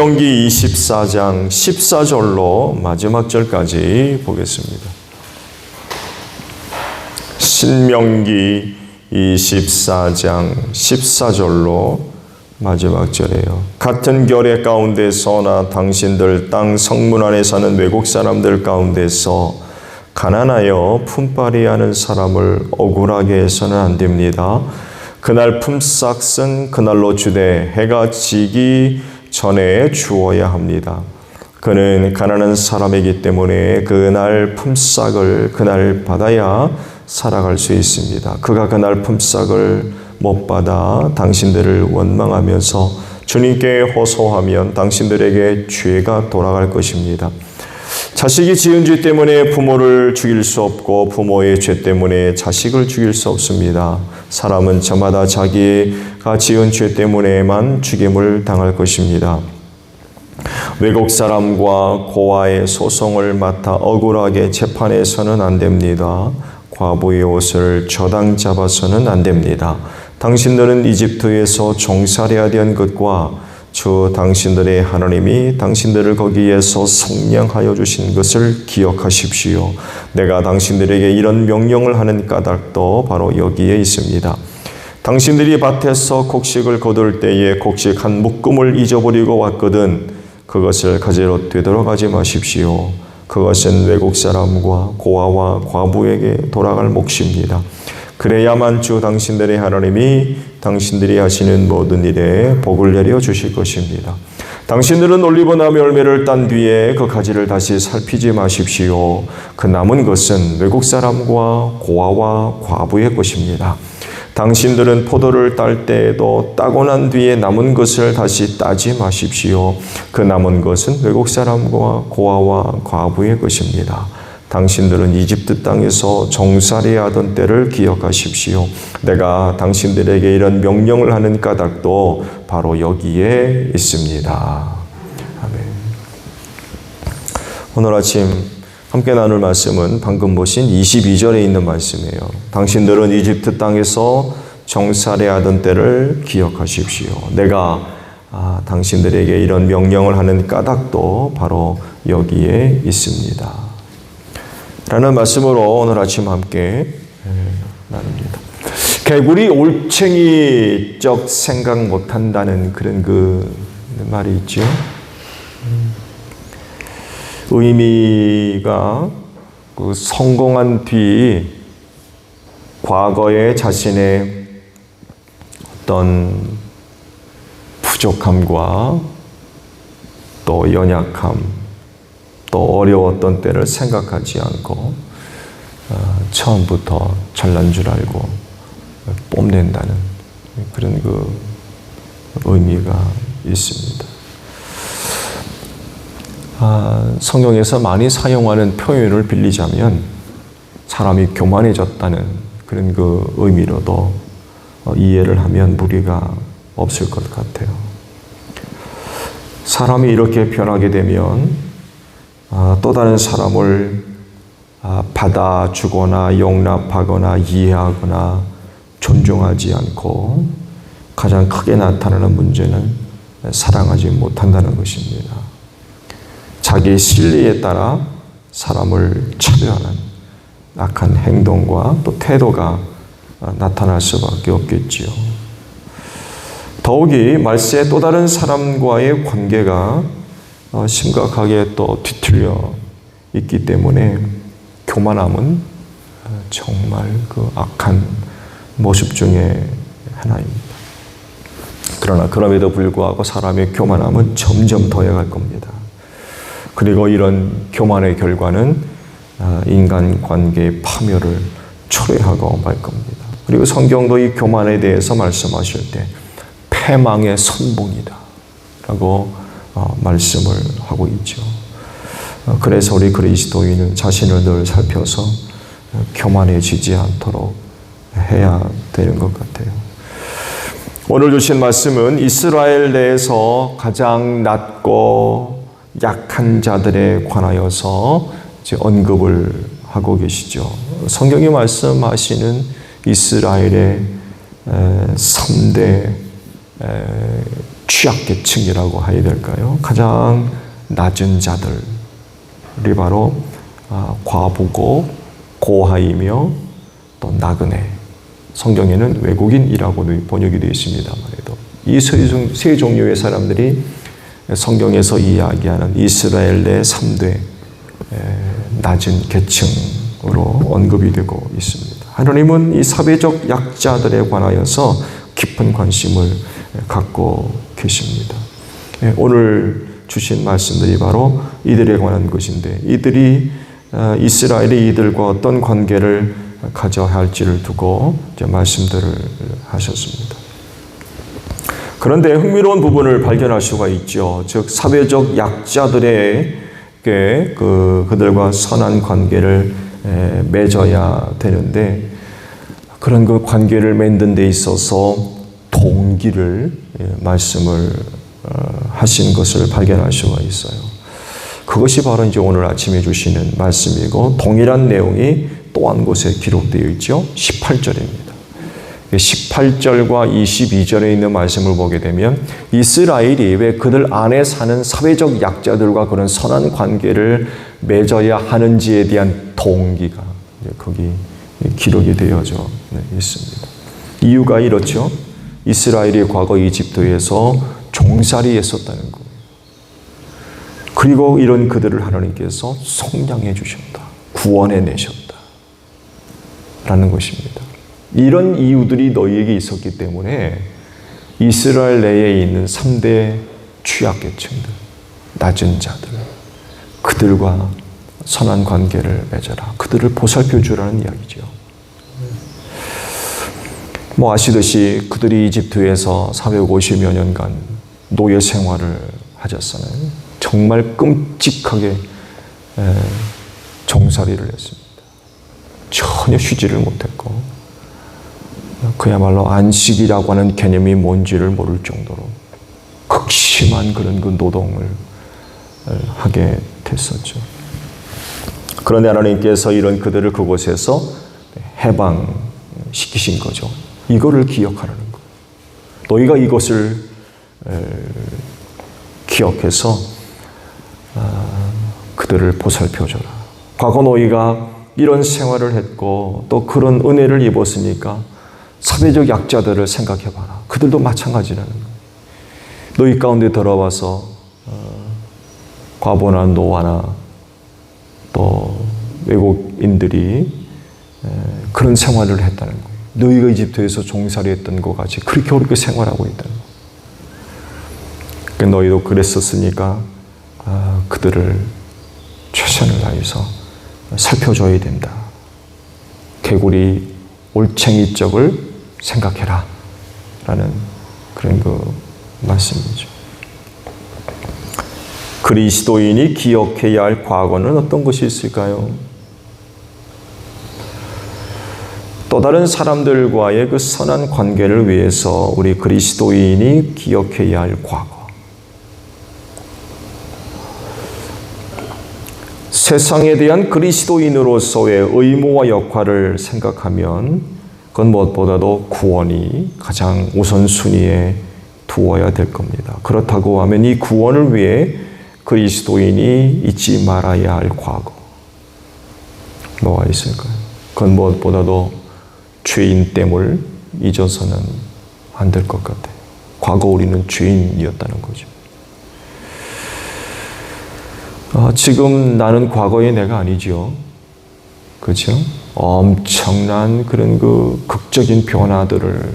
신명기 24장 14절로 마지막 절까지 보겠습니다. 신명기 24장 14절로 마지막 절이에요. 같은 결의 가운데서 나 당신들 땅 성문 안에 사는 외국 사람들 가운데서 가난하여 품팔이 하는 사람을 억울하게 해서는 안 됩니다. 그날 품삯은 그날로 주되 해가 지기 전에 주어야 합니다. 그는 가난한 사람이기 때문에 그날 품삯을 그날 받아야 살아갈 수 있습니다. 그가 그날 품삯을 못 받아 당신들을 원망하면서 주님께 호소하면 당신들에게 죄가 돌아갈 것입니다. 자식이 지은 죄 때문에 부모를 죽일 수 없고 부모의 죄 때문에 자식을 죽일 수 없습니다. 사람은 저마다 자기가 지은 죄 때문에만 죽임을 당할 것입니다. 외국 사람과 고아의 소송을 맡아 억울하게 재판해서는 안 됩니다. 과부의 옷을 저당 잡아서는 안 됩니다. 당신들은 이집트에서 종살이야 된 것과 주 당신들의 하나님이 당신들을 거기에서 성량하여 주신 것을 기억하십시오. 내가 당신들에게 이런 명령을 하는 까닭도 바로 여기에 있습니다. 당신들이 밭에서 곡식을 거둘 때에 곡식 한 묶음을 잊어버리고 왔거든 그것을 가지러 되돌아가지 마십시오. 그것은 외국 사람과 고아와 과부에게 돌아갈 몫입니다. 그래야만 주 당신들의 하나님이 당신들이 하시는 모든 일에 복을 내려 주실 것입니다. 당신들은 올리브나무 열매를 딴 뒤에 그 가지를 다시 살피지 마십시오. 그 남은 것은 외국 사람과 고아와 과부의 것입니다. 당신들은 포도를 딸 때에도 따고 난 뒤에 남은 것을 다시 따지 마십시오. 그 남은 것은 외국 사람과 고아와 과부의 것입니다. 당신들은 이집트 땅에서 종살이 하던 때를 기억하십시오. 내가 당신들에게 이런 명령을 하는 까닭도 바로 여기에 있습니다. 아멘. 오늘 아침 함께 나눌 말씀은 방금 보신 22절에 있는 말씀이에요. 당신들은 이집트 땅에서 종살이 하던 때를 기억하십시오. 내가 당신들에게 이런 명령을 하는 까닭도 바로 여기에 있습니다. 라는 말씀으로 오늘 아침 함께 나눕니다. 개구리 올챙이적 생각 못한다는 그런 그 말이 있죠. 의미가 그 성공한 뒤 과거의 자신의 어떤 부족함과 또 연약함 또 어려웠던 때를 생각하지 않고 처음부터 잘난 줄 알고 뽐낸다는 그런 그 의미가 있습니다. 성경에서 많이 사용하는 표현을 빌리자면 사람이 교만해졌다는 그런 그 의미로도 이해를 하면 무리가 없을 것 같아요. 사람이 이렇게 변하게 되면 또 다른 사람을 받아주거나 용납하거나 이해하거나 존중하지 않고 가장 크게 나타나는 문제는 사랑하지 못한다는 것입니다. 자기의 실리에 따라 사람을 차별하는 악한 행동과 또 태도가 나타날 수밖에 없겠지요. 더욱이 말세에 또 다른 사람과의 관계가 심각하게 또 뒤틀려 있기 때문에 교만함은 정말 그 악한 모습 중에 하나입니다. 그러나 그럼에도 불구하고 사람의 교만함은 점점 더해갈 겁니다. 그리고 이런 교만의 결과는 인간관계의 파멸을 초래하고 말 겁니다. 그리고 성경도 이 교만에 대해서 말씀하실 때 패망의 선봉이다 라고 말씀을 하고 있죠. 그래서 우리 그리스도인은 자신을 늘 살펴서 교만해지지 않도록 해야 되는 것 같아요. 오늘 주신 말씀은 이스라엘 내에서 가장 낮고 약한 자들에 관하여서 이제 언급을 하고 계시죠. 성경이 말씀하시는 이스라엘의 3대 취약계층이라고 해야 될까요? 가장 낮은 자들이 바로 과부고 고아이며 또 나그네, 성경에는 외국인이라고 번역이 되어 있습니다만 해도 이 세 종류의 사람들이 성경에서 이야기하는 이스라엘 내 3대 낮은 계층으로 언급이 되고 있습니다. 하나님은 이 사회적 약자들에 관하여서 깊은 관심을 갖고 계십니다. 오늘 주신 말씀들이 바로 이들에 관한 것인데, 이들이 이스라엘이 이들과 어떤 관계를 가져야 할지를 두고 이제 말씀들을 하셨습니다. 그런데 흥미로운 부분을 발견할 수가 있죠. 즉 사회적 약자들에게 그들과 선한 관계를 맺어야 되는데, 그런 그 관계를 맺는 데 있어서 동기를 말씀을 하신 것을 발견할 수가 있어요. 그것이 바로 이제 오늘 아침에 주시는 말씀이고, 동일한 내용이 또 한 곳에 기록되어 있죠. 18절입니다. 18절과 22절에 있는 말씀을 보게 되면 이스라엘이 왜 그들 안에 사는 사회적 약자들과 그런 선한 관계를 맺어야 하는지에 대한 동기가 거기 기록이 되어져 있습니다. 이유가 이렇죠. 이스라엘이 과거 이집트에서 종살이 했었다는 거예요. 그리고 이런 그들을 하나님께서 속량해 주셨다. 구원해 내셨다. 라는 것입니다. 이런 이유들이 너희에게 있었기 때문에 이스라엘 내에 있는 3대 취약계층들, 낮은 자들, 그들과 선한 관계를 맺어라. 그들을 보살펴 주라는 이야기죠. 아시듯이 그들이 이집트에서 450여 년간 노예 생활을 하셨잖아요. 정말 끔찍하게 종살이를 했습니다. 전혀 쉬지를 못했고, 그야말로 안식이라고 하는 개념이 뭔지를 모를 정도로 극심한 그런 그 노동을 하게 됐었죠. 그런데 하나님께서 이런 그들을 그곳에서 해방시키신 거죠. 이거를 기억하라는 거예요. 너희가 이것을 기억해서 그들을 보살펴줘라. 과거 너희가 이런 생활을 했고 또 그런 은혜를 입었으니까 사회적 약자들을 생각해봐라. 그들도 마찬가지라는 거예요. 너희 가운데 들어와서 과부나 노아나 또 외국인들이 그런 생활을 했다는 거예요. 너희가 이집트에서 종살이 했던 것 같이 그렇게 어렵게 생활하고 있다는 거예요. 너희도 그랬었으니까 그들을 최선을 다해서 살펴줘야 된다. 개구리 올챙이 쪽을 생각해라. 라는 그런 그 말씀이죠. 그리스도인이 기억해야 할 과거는 어떤 것이 있을까요? 또 다른 사람들과의 그 선한 관계를 위해서 우리 그리스도인이 기억해야 할 과거. 세상에 대한 그리스도인으로서의 의무와 역할을 생각하면 그건 무엇보다도 구원이 가장 우선순위에 두어야 될 겁니다. 그렇다고 하면 이 구원을 위해 그리스도인이 잊지 말아야 할 과거 뭐가 있을까요? 그건 무엇보다도 죄인됨을 잊어서는 안 될 것 같아요. 과거 우리는 죄인이었다는 거죠. 지금 나는 과거의 내가 아니죠. 그렇죠? 엄청난 그런 그 극적인 변화들을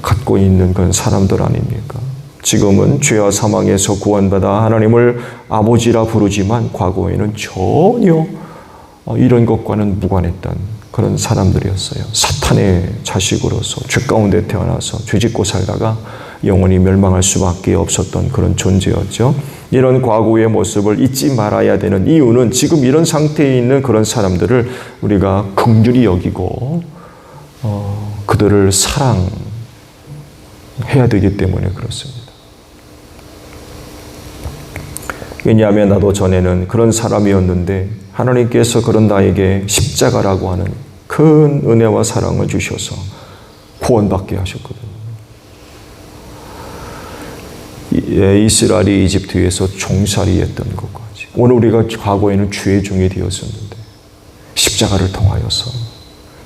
갖고 있는 그런 사람들 아닙니까? 지금은 죄와 사망에서 구원받아 하나님을 아버지라 부르지만 과거에는 전혀 이런 것과는 무관했던 그런 사람들이었어요. 사탄의 자식으로서 죄 가운데 태어나서 죄짓고 살다가 영원히 멸망할 수밖에 없었던 그런 존재였죠. 이런 과거의 모습을 잊지 말아야 되는 이유는 지금 이런 상태에 있는 그런 사람들을 우리가 긍휼히 여기고 그들을 사랑해야 되기 때문에 그렇습니다. 왜냐하면 나도 전에는 그런 사람이었는데 하나님께서 그런 나에게 십자가라고 하는 큰 은혜와 사랑을 주셔서 구원받게 하셨거든요. 이스라엘이 이집트에서 종살이했던 것까지. 오늘 우리가 과거에는 죄의 종이 되었었는데 십자가를 통하여서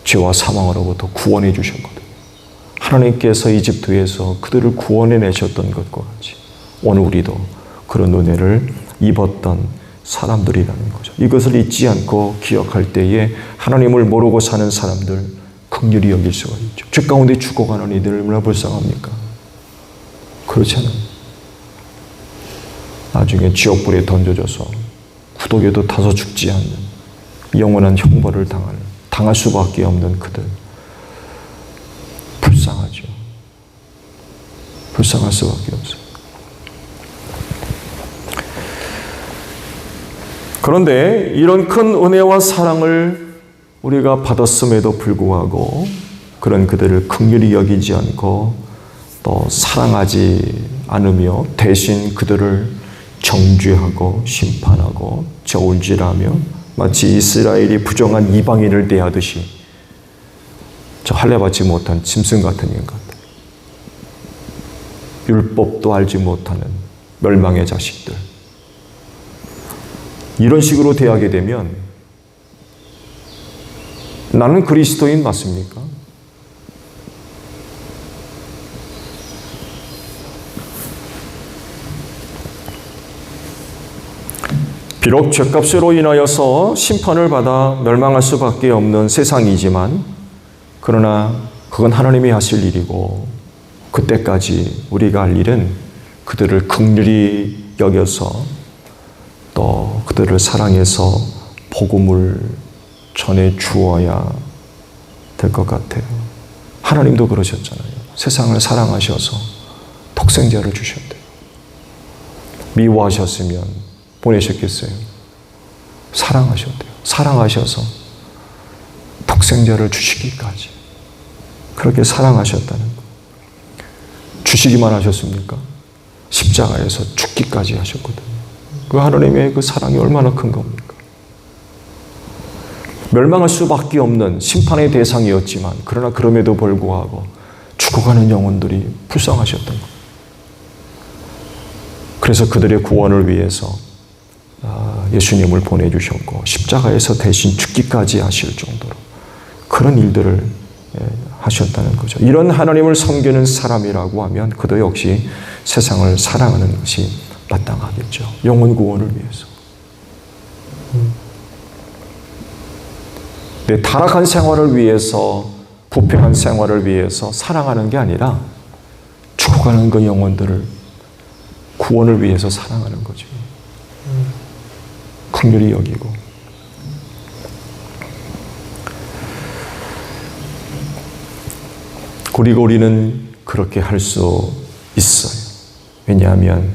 죄와 사망으로부터 구원해 주셨거든요. 하나님께서 이집트에서 그들을 구원해 내셨던 것과 같이 오늘 우리도 그런 은혜를 입었던 사람들이라는 거죠. 이것을 잊지 않고 기억할 때에 하나님을 모르고 사는 사람들 긍휼히 여길 수가 있죠. 죄 가운데 죽어가는 이들을 얼마나 불쌍합니까? 그렇잖아요. 나중에 지옥불에 던져져서 구독에도 타서 죽지 않는 영원한 형벌을 당할 수밖에 없는 그들. 불쌍하죠. 불쌍할 수밖에 없어요. 그런데 이런 큰 은혜와 사랑을 우리가 받았음에도 불구하고 그런 그들을 긍휼히 여기지 않고 또 사랑하지 않으며 대신 그들을 정죄하고 심판하고 저울질하며 마치 이스라엘이 부정한 이방인을 대하듯이 저 할례받지 못한 짐승 같은 인간들, 율법도 알지 못하는 멸망의 자식들, 이런 식으로 대하게 되면 나는 그리스도인 맞습니까? 비록 죄값으로 인하여서 심판을 받아 멸망할 수밖에 없는 세상이지만 그러나 그건 하나님이 하실 일이고 그때까지 우리가 할 일은 그들을 긍휼히 여겨서 또 그들을 사랑해서 복음을 전해 주어야 될 것 같아요. 하나님도 그러셨잖아요. 세상을 사랑하셔서 독생자를 주셨대요. 미워하셨으면 보내셨겠어요? 사랑하셨대요. 사랑하셔서 독생자를 주시기까지 그렇게 사랑하셨다는 것. 주시기만 하셨습니까? 십자가에서 죽기까지 하셨거든요. 그 하나님의 그 사랑이 얼마나 큰 겁니까? 멸망할 수밖에 없는 심판의 대상이었지만 그러나 그럼에도 불구하고 죽어가는 영혼들이 불쌍하셨던 것. 그래서 그들의 구원을 위해서 예수님을 보내주셨고 십자가에서 대신 죽기까지 하실 정도로 그런 일들을 하셨다는 거죠. 이런 하나님을 섬기는 사람이라고 하면 그도 역시 세상을 사랑하는 것이 마땅하겠죠. 영혼 구원을 위해서. 내 타락한 생활을 위해서, 부패한 생활을 위해서 사랑하는 게 아니라 죽어가는 그 영혼들을 구원을 위해서 사랑하는 거죠. 긍휼히 여기고. 그리고 우리는 그렇게 할 수 있어요. 왜냐하면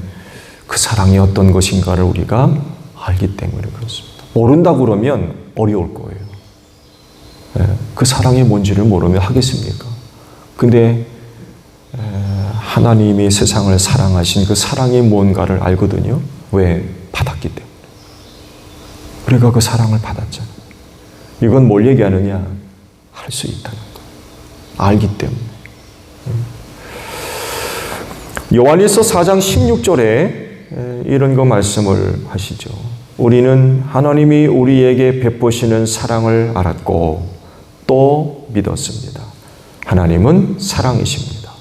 그 사랑이 어떤 것인가를 우리가 알기 때문에 그렇습니다. 모른다 그러면 어려울 거예요. 그 사랑이 뭔지를 모르면 하겠습니까? 근데 하나님이 세상을 사랑하신 그 사랑이 뭔가를 알거든요. 왜? 받았기 때문에. 우리가 그 사랑을 받았잖아요. 이건 뭘 얘기하느냐? 할 수 있다는 거. 알기 때문에. 요한일서 4장 16절에 이런 거 말씀을 하시죠. 우리는 하나님이 우리에게 베푸시는 사랑을 알았고 또 믿었습니다. 하나님은 사랑이십니다.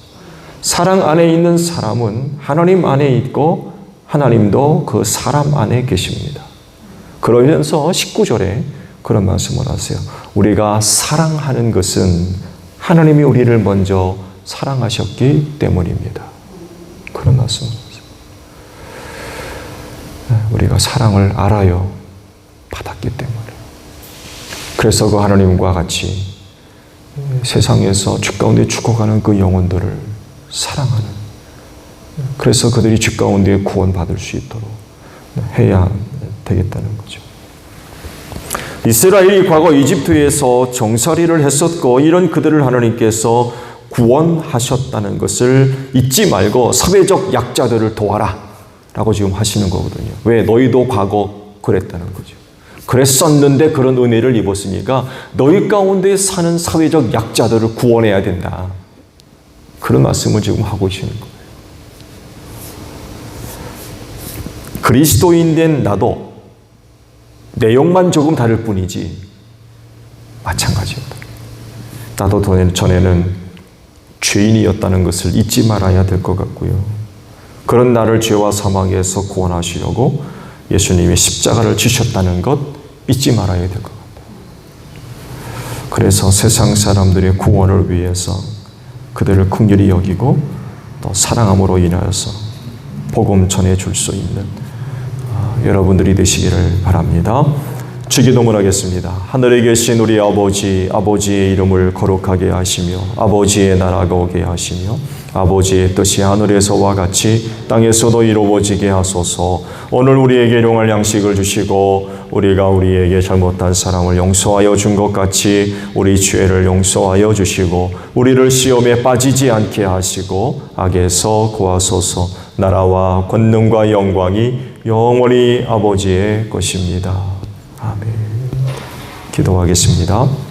사랑 안에 있는 사람은 하나님 안에 있고 하나님도 그 사람 안에 계십니다. 그러면서 19절에 그런 말씀을 하세요. 우리가 사랑하는 것은 하나님이 우리를 먼저 사랑하셨기 때문입니다. 그런 말씀을 하세요. 우리가 사랑을 알아요. 받았기 때문에. 그래서 그 하나님과 같이 세상에서 죄 가운데 죽어가는 그 영혼들을 사랑하는, 그래서 그들이 죄 가운데 구원받을 수 있도록 해야 되겠다는 거죠. 이스라엘이 과거 이집트에서 정살이를 했었고 이런 그들을 하나님께서 구원하셨다는 것을 잊지 말고 사회적 약자들을 도와라 라고 지금 하시는 거거든요. 왜? 너희도 과거 그랬다는 거죠. 그랬었는데 그런 은혜를 입었으니까 너희 가운데 사는 사회적 약자들을 구원해야 된다. 그런 말씀을 지금 하고 계시는 거예요. 그리스도인 된 나도 내용만 조금 다를 뿐이지 마찬가지입니다. 나도 전에는 죄인이었다는 것을 잊지 말아야 될 것 같고요. 그런 나를 죄와 사망에서 구원하시려고 예수님이 십자가를 지셨다는 것 잊지 말아야 될 것 같아요. 그래서 세상 사람들의 구원을 위해서 그들을 긍휼히 여기고 또 사랑함으로 인하여서 복음 전해줄 수 있는 여러분들이 되시기를 바랍니다. 주기도문 하겠습니다. 하늘에 계신 우리 아버지, 아버지의 이름을 거룩하게 하시며 아버지의 나라가 오게 하시며 아버지의 뜻이 하늘에서와 같이 땅에서도 이루어지게 하소서. 오늘 우리에게 일용할 양식을 주시고 우리가 우리에게 잘못한 사람을 용서하여 준 것 같이 우리 죄를 용서하여 주시고 우리를 시험에 빠지지 않게 하시고 악에서 구하소서. 나라와 권능과 영광이 영원히 아버지의 것입니다. 아멘. 기도하겠습니다.